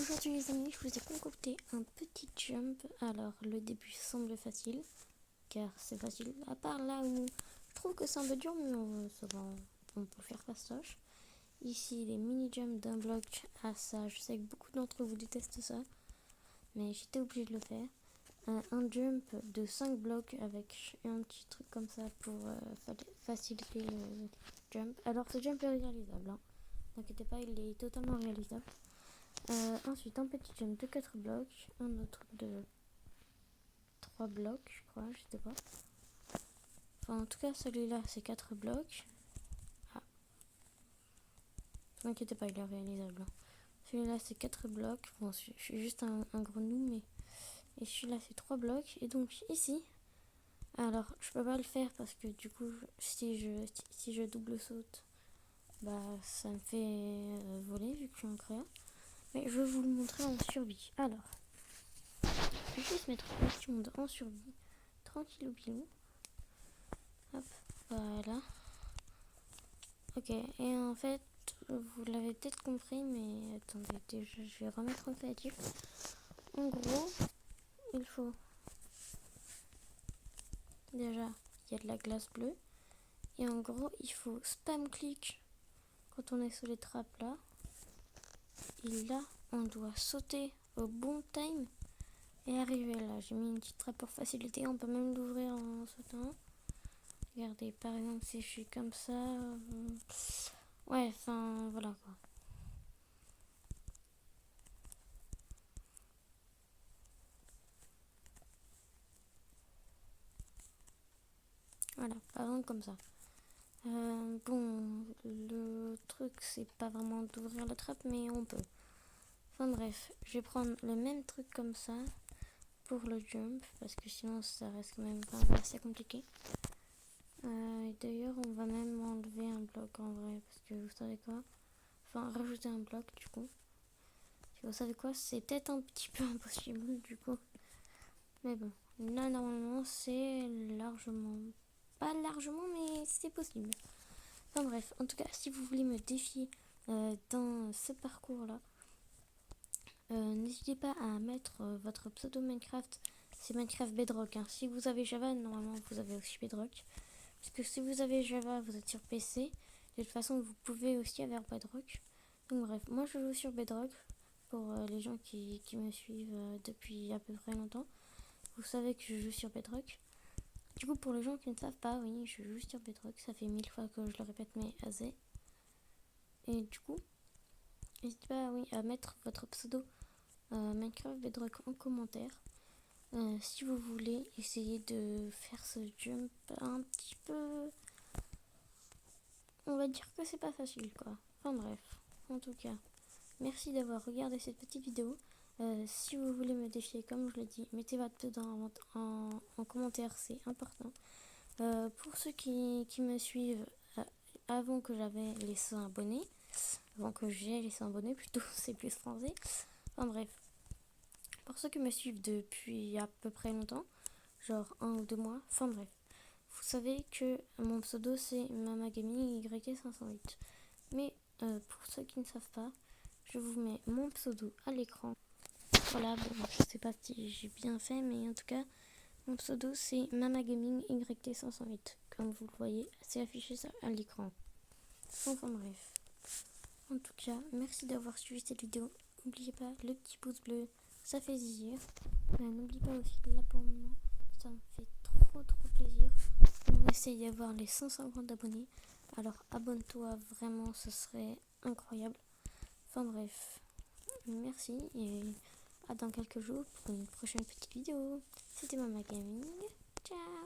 Aujourd'hui les amis, je vous ai concocté un petit jump. Alors le début semble facile, car c'est facile, à part là où je trouve que c'est un peu dur, mais on peut le faire fastoche. Ici les mini jumps d'un bloc à ça, je sais que beaucoup d'entre vous détestent ça, mais j'étais obligée de le faire. Un jump de 5 blocs avec un petit truc comme ça pour faciliter le jump. Alors ce jump est réalisable, hein. N'inquiétez pas, il est totalement réalisable. Ensuite un petit jump de 4 blocs, un autre de 3 blocs je crois, je sais pas. Enfin en tout cas celui-là c'est 4 blocs. Ah, ne t'inquiétez pas, il est réalisable. Celui-là c'est 4 blocs, bon je suis juste un gros nous mais... Et celui-là c'est 3 blocs. Et donc ici, alors je peux pas le faire parce que du coup si je double saute, bah ça me fait voler vu que je suis en créa. Mais je vais vous le montrer en survie. Alors, je vais juste mettre petit monde en survie. Tranquille ou bilou. Hop, voilà. Ok, et en fait, vous l'avez peut-être compris, mais attendez, déjà, je vais remettre en créatif. En gros, il faut... Déjà, il y a de la glace bleue. Et en gros, il faut spam clic quand on est sur les trappes là. Et là, on doit sauter au bon time et arriver là. J'ai mis une petite trappe pour faciliter. On peut même l'ouvrir en sautant. Regardez, par exemple, si je suis comme ça... Ouais, enfin, voilà quoi. Voilà, par exemple comme ça. Bon, le truc, c'est pas vraiment d'ouvrir la trappe, mais on peut. Enfin bref, je vais prendre le même truc comme ça pour le jump, parce que sinon ça reste quand même assez compliqué. Et d'ailleurs, on va même enlever un bloc en vrai, parce que vous savez quoi? Enfin, rajouter un bloc du coup. Vous savez quoi? C'est peut-être un petit peu impossible du coup. Mais bon, là normalement c'est largement... Pas largement, mais c'est possible. Enfin bref, en tout cas, si vous voulez me défier dans ce parcours-là, n'hésitez pas à mettre votre pseudo Minecraft. C'est Minecraft Bedrock, hein. Si vous avez Java, normalement vous avez aussi Bedrock. Parce que si vous avez Java, vous êtes sur PC. De toute façon, vous pouvez aussi avoir Bedrock. Donc bref, moi je joue sur Bedrock. Pour les gens qui me suivent depuis à peu près longtemps, vous savez que je joue sur Bedrock. Du coup, pour les gens qui ne savent pas, oui, je joue sur Bedrock. Ça fait 1000 fois que je le répète, mais assez. Et du coup, n'hésitez pas à mettre votre pseudo Minecraft Bedrock en commentaire. Si vous voulez essayer de faire ce jump un petit peu... On va dire que c'est pas facile, quoi. Enfin bref, en tout cas, merci d'avoir regardé cette petite vidéo. Si vous voulez me défier, comme je l'ai dit, mettez votre pseudo en commentaire, c'est important. Pour ceux qui me suivent avant que j'avais les 100 abonnés, avant que j'ai les 100 abonnés plutôt, c'est plus français. Enfin bref, pour ceux qui me suivent depuis à peu près longtemps, genre 1 ou 2 mois, enfin bref, vous savez que mon pseudo c'est MamaGaming YT508. Mais pour ceux qui ne savent pas, je vous mets mon pseudo à l'écran. Voilà, bon, je sais pas si j'ai bien fait, mais en tout cas, mon pseudo c'est MamaGaming YT508. Comme vous le voyez, c'est affiché à l'écran. Enfin bref. En tout cas, merci d'avoir suivi cette vidéo. N'oubliez pas le petit pouce bleu, ça fait zizir. N'oubliez pas aussi l'abonnement, ça me fait trop plaisir. On essaye d'avoir les 150 abonnés. Alors abonne-toi, vraiment, ce serait incroyable. Enfin bref, merci et à dans quelques jours pour une prochaine petite vidéo. C'était MamaGaming. Ciao.